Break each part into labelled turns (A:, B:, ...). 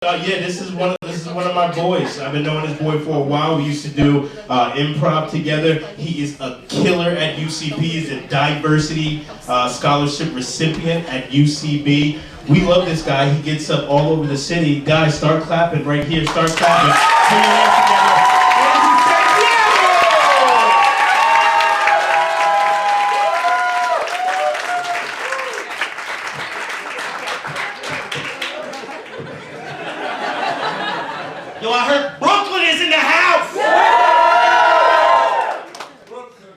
A: Yeah, this is one of my boys. I've been knowing this boy for a while. We used to do improv together. He is a killer at UCB. He's a diversity scholarship recipient at UCB. We love this guy. He gets up all over the city. Guys, start clapping right here. Start clapping. Put your hands together. Yo, I heard Brooklyn is in the house! Brooklyn.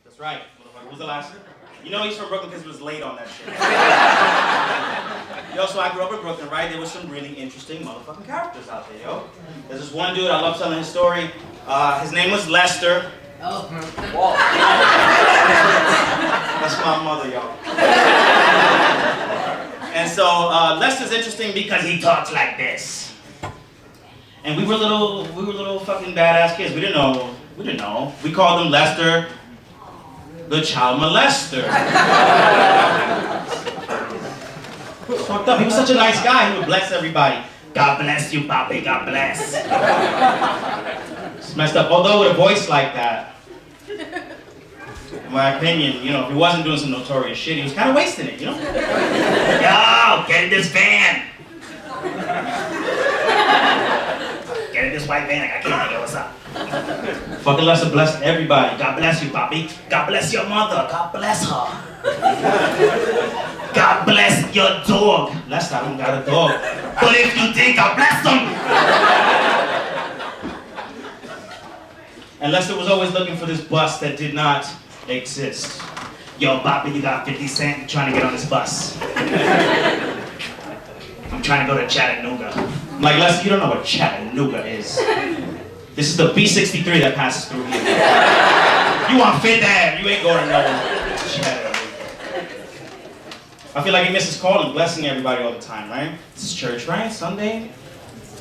A: That's right. What was the last? You know he's from Brooklyn because he was late on that shit. Yo, so I grew up in Brooklyn, right? There was some really interesting motherfucking characters out there, yo. There's this one dude, I love telling his story. His name was Lester. Oh. That's my mother, yo. And so Lester's interesting because he talks like this. And we were little fucking badass kids. We didn't know. We called him Lester, the child molester. Fucked up. He was such a nice guy. He would bless everybody. God bless you, Bobby. God bless. It's messed up. Although with a voice like that, in my opinion, you know, if he wasn't doing some notorious shit, he was kind of wasting it, you know? Yo, get in this van. Get in this white van, I can't nigga, what's up? Fucking Lester blessed everybody. God bless you, Bobby. God bless your mother. God bless her. God bless your dog. Lester, I don't got a dog. But if you did, God bless them. And Lester was always looking for this bus that did not exist. Yo, Bobby, you got 50 cents? I'm trying to get on this bus. I'm trying to go to Chattanooga. I'm like, Lester, you don't know what Chattanooga is. This is the B63 that passes through here. You on Fifth Ave, you ain't going to know Chattanooga. I feel like he misses calling, blessing everybody all the time, right? This is church, right? Sunday.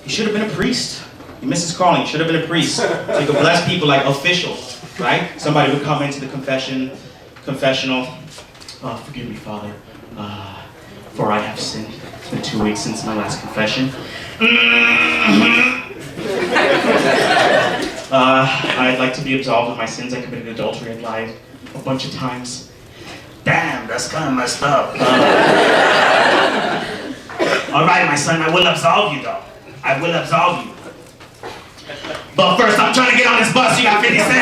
A: He should have been a priest. He misses calling, he should have been a priest. So he could bless people like officials, right? Somebody would come into the confessional. Oh, forgive me, Father, for I have sinned. It's been 2 weeks since my last confession. I'd like to be absolved of my sins. I committed adultery and lied a bunch of times. Damn, that's kind of messed up. All right, my son, I will absolve you, though. I will absolve you. But first, I'm trying to get on this bus. You got 50 cents.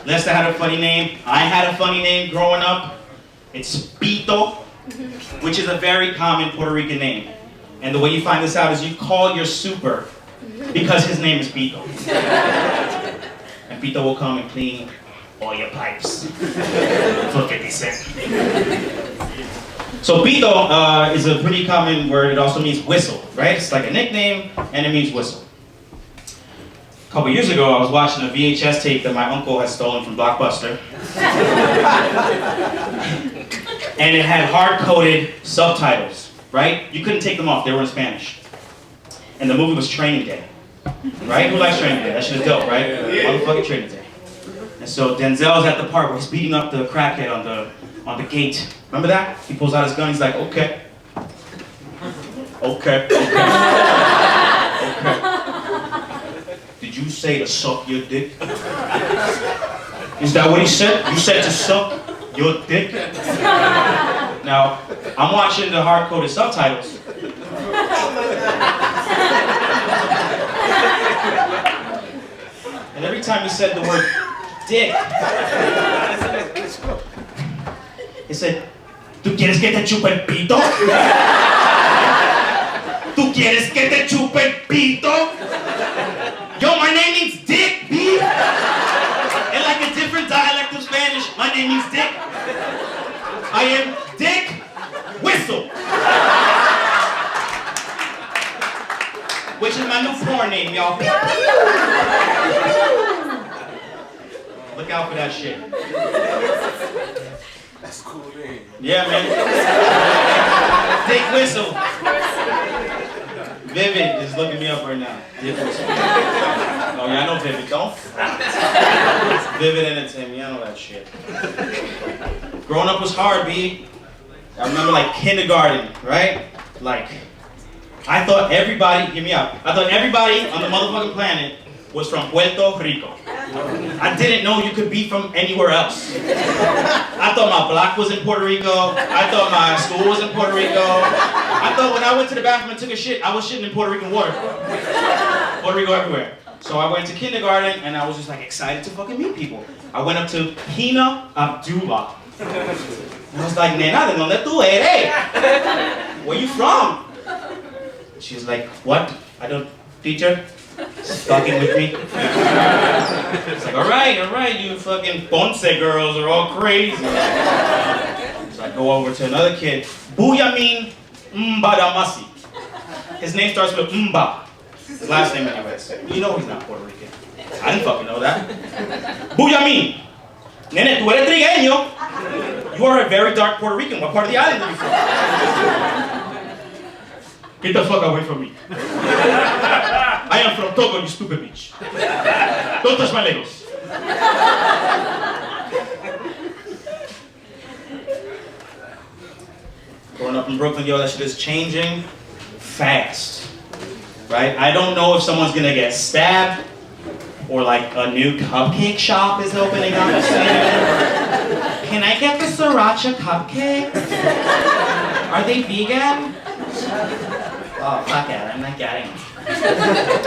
A: Lester had a funny name. I had a funny name growing up. It's Pito, which is a very common Puerto Rican name. And the way you find this out is you call your super because his name is Pito. And Pito will come and clean all your pipes for 50 cents. So Pito is a pretty common word. It also means whistle, right? It's like a nickname and it means whistle. A couple years ago, I was watching a VHS tape that my uncle had stolen from Blockbuster. And it had hard-coded subtitles, right? You couldn't take them off, they were in Spanish. And the movie was Training Day, right? Who likes Training Day? That shit is dope, right? Motherfucking Training Day. And so Denzel's at the part where he's beating up the crackhead on the gate. Remember that? He pulls out his gun, he's like, okay. Okay. Did you say to suck your dick? Is that what he said? You said to suck your dick? Now, I'm watching the hard-coded subtitles. And every time he said the word dick, he said, ¿Tú quieres que te chupe el pito? ¿Tú quieres que te chupe el pito? Yo, my name means dick, B. In like a different dialect of Spanish, my name means dick. I am Dick Whistle. Which is my new porn name, y'all. Look out for that shit.
B: That's a cool name.
A: Yeah, man. Dick Whistle. Vivid is looking me up right now. Dick Whistle. Oh yeah, I know Vivid, don't? Vivid Entertainment, I know that shit. Growing up was hard, B. I remember like kindergarten, right? Like, I thought everybody, hear me out, I thought everybody on the motherfucking planet was from Puerto Rico. I didn't know you could be from anywhere else. I thought my block was in Puerto Rico. I thought my school was in Puerto Rico. I thought when I went to the bathroom and took a shit, I was shitting in Puerto Rican water. Puerto Rico everywhere. So I went to kindergarten and I was just like excited to fucking meet people. I went up to Pina Abdullah. And I was like, nena, ¿de dónde tú eres? Where you from? She was like, what? I don't, teacher? Fucking with me. It's like, all right, you fucking Ponce girls are all crazy. So I go over to another kid, Buyamin Mbadamasi. His name starts with Mba. His last name anyways. You know he's not Puerto Rican. I didn't fucking know that. Buyamin. Nene, tú eres trigueño. You are a very dark Puerto Rican. What part of the island are you from? Get the fuck away from me. I am from Togo, you stupid bitch. Don't touch my Legos. Growing up in Brooklyn, yo, that shit is changing fast. Right? I don't know if someone's gonna get stabbed or like a new cupcake shop is opening up. Can I get the sriracha cupcakes? Are they vegan? Oh, fuck it, I'm not getting them.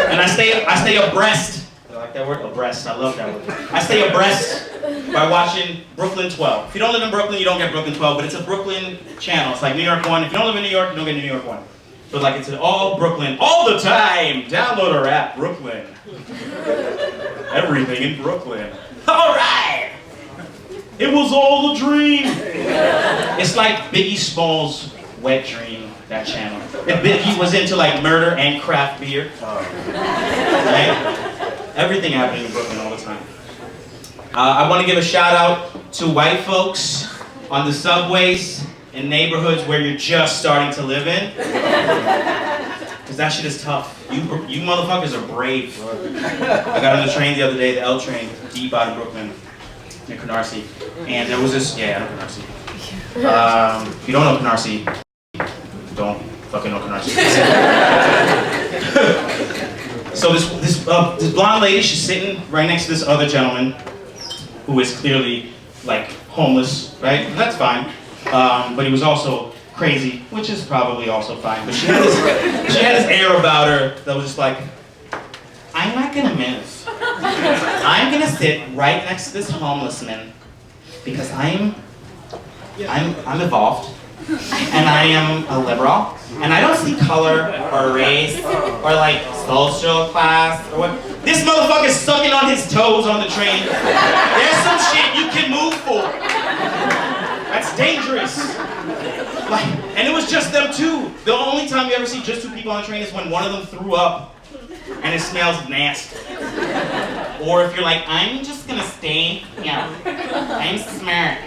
A: And I stay abreast. I like that word, abreast. I love that word. I stay abreast by watching Brooklyn 12. If you don't live in Brooklyn, you don't get Brooklyn 12, but it's a Brooklyn channel. It's like New York 1. If you don't live in New York, you don't get New York 1. But like it's all Brooklyn, all the time. Download our app, Brooklyn. Everything in Brooklyn. All right. It was all a dream. It's like Biggie Smalls' Wet Dream. That channel. He was into like murder and craft beer. Right? Everything happening in Brooklyn all the time. I want to give a shout out to white folks on the subways in neighborhoods where you're just starting to live in. Because that shit is tough. You motherfuckers are brave. I got on the train the other day, the L train, deep out of Brooklyn, in Canarsie. And there was this, yeah, I know Canarsie. If you don't know Canarsie, don't fucking know Canarsie. So this blonde lady, she's sitting right next to this other gentleman who is clearly like homeless, right? That's fine. But he was also crazy, which is probably also fine. But she had this air about her that was just like, I'm not gonna move. I'm gonna sit right next to this homeless man because I'm evolved. And I am a liberal, and I don't see color or race or like social class or what. This motherfucker's sucking on his toes on the train. There's some shit you can move for. That's dangerous. Like, and it was just them two. The only time you ever see just two people on the train is when one of them threw up and it smells nasty. Or if you're like, I'm just gonna stay, yeah, I'm smart.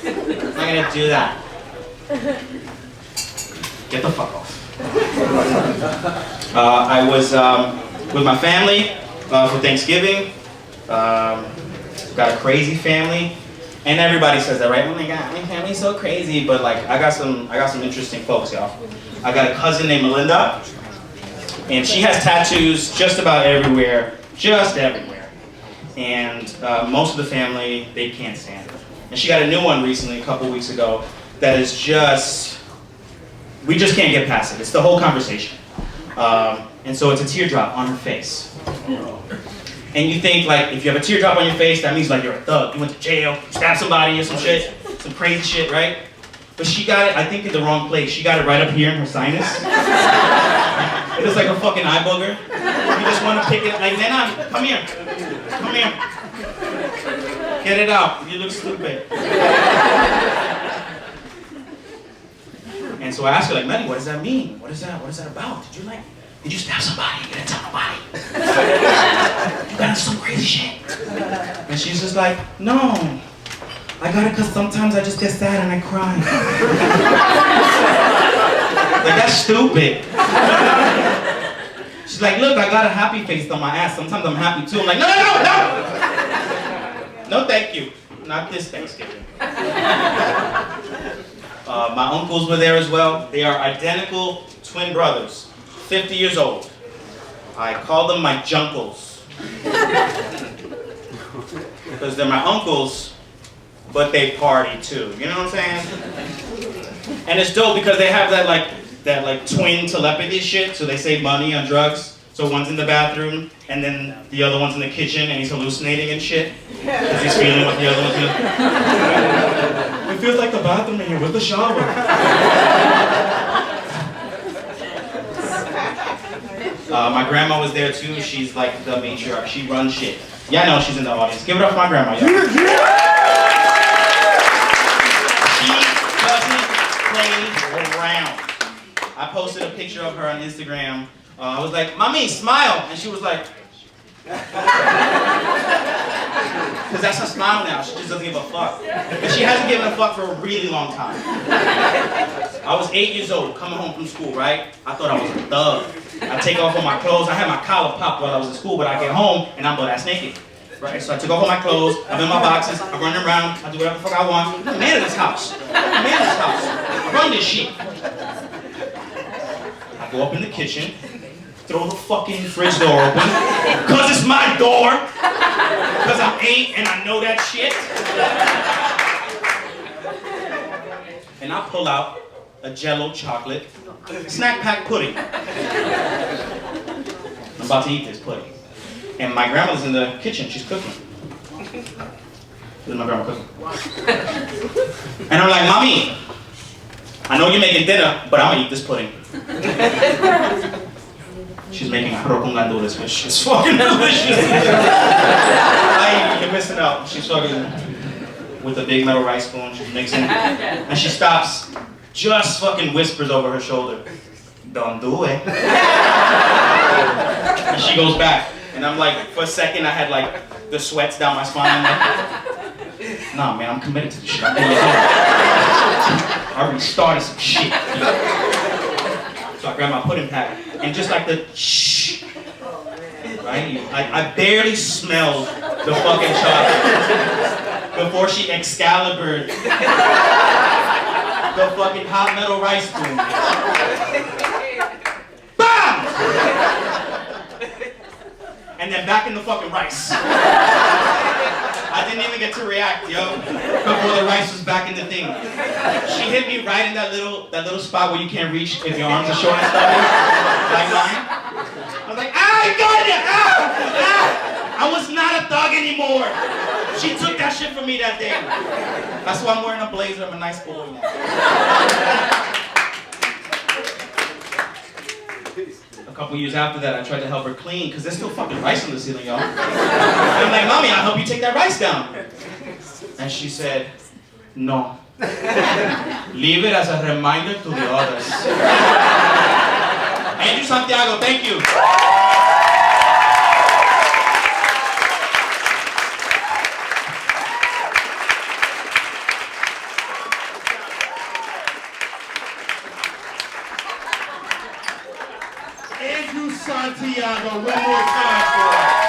A: I'm not gonna do that. Get the fuck off. I was with my family for Thanksgiving. Got a crazy family, and everybody says that, right? Oh my god, my family's so crazy. But like, I got some interesting folks, y'all. I got a cousin named Melinda, and she has tattoos just about everywhere, And most of the family, they can't stand her. And she got a new one recently, a couple weeks ago. That is just, we just can't get past it. It's the whole conversation. And so it's a teardrop on her face. And you think like, if you have a teardrop on your face, that means like you're a thug. You went to jail, you stabbed somebody or some shit, some crazy shit, right? But she got it, I think, in the wrong place. She got it right up here in her sinus. It looks like a fucking eye booger. You just want to pick it, like, Nena, come here. Come here. Get it out, you look stupid. And so I asked her, like, Melly, what does that mean? What is that about? Did you stab somebody? You didn't tell nobody. You got into some crazy shit. And she's just like, no. I got it because sometimes I just get sad and I cry. Like, that's stupid. She's like, look, I got a happy face on my ass. Sometimes I'm happy too. I'm like, no. No, thank you. Not this Thanksgiving. My uncles were there as well. They are identical twin brothers, 50 years old. I call them my junkles. Because they're my uncles, but they party too. You know what I'm saying? And it's dope because they have that twin telepathy shit, so they save money on drugs. So one's in the bathroom, and then the other one's in the kitchen, and he's hallucinating and shit. Because he's feeling what the other one's feeling. It feels like the bathroom in here with the shower. My grandma was there too. She's like the matriarch. She runs shit. Yeah, I know she's in the audience. Give it up for my grandma, y'all. She doesn't play around. I posted a picture of her on Instagram. I was like, "Mommy, smile," and she was like, because that's her smile now. She just doesn't give a fuck. And she hasn't given a fuck for a really long time. I was 8 years old, coming home from school, right? I thought I was a thug. I take off all my clothes. I had my collar popped while I was in school, but I get home and I'm butt-ass naked. Right? So I took off all my clothes, I'm in my boxes, I'm running around, I do whatever the fuck I want. I'm the man of this house. I'm the man of this house. I run this shit. I go up in the kitchen, throw the fucking fridge door open, cause it's my door, cause I'm 8 and I know that shit. And I pull out a Jell-O chocolate snack pack pudding. I'm about to eat this pudding. And my grandma's in the kitchen, she's cooking. This is my grandma cooking. And I'm like, "Mommy, I know you're making dinner, but I'm gonna eat this pudding." She's making arroz con gandules, which is fucking delicious. You're missing out. She's fucking with a big metal rice spoon, she's mixing. And she stops, just fucking whispers over her shoulder, "Don't do it." And she goes back. And I'm like, for a second, I had like the sweats down my spine. Like, nah, man, I'm committed to this shit. I restarted some shit. So I grabbed my pudding pack, and just like the shh, right? I barely smelled the fucking chocolate before she Excalibured the fucking hot metal rice spoon. BAM! And then back in the fucking rice. I didn't even get to react, yo, before the rice was back in the thing. She hit me right in that little spot where you can't reach if your arms are short and stuff. Like mine. I was like, "Ah, you got it! Ah! Ah!" I was not a thug anymore. She took that shit from me that day. That's why I'm wearing a blazer. I'm a nice boy now. A couple years after that, I tried to help her clean, because there's still fucking rice on the ceiling, y'all. I'm like, "Mommy, I'll help you take that rice down." And she said, "No. Leave it as a reminder to the others." Andrew Santiago, thank you. Andrew Santiago, one more time for us.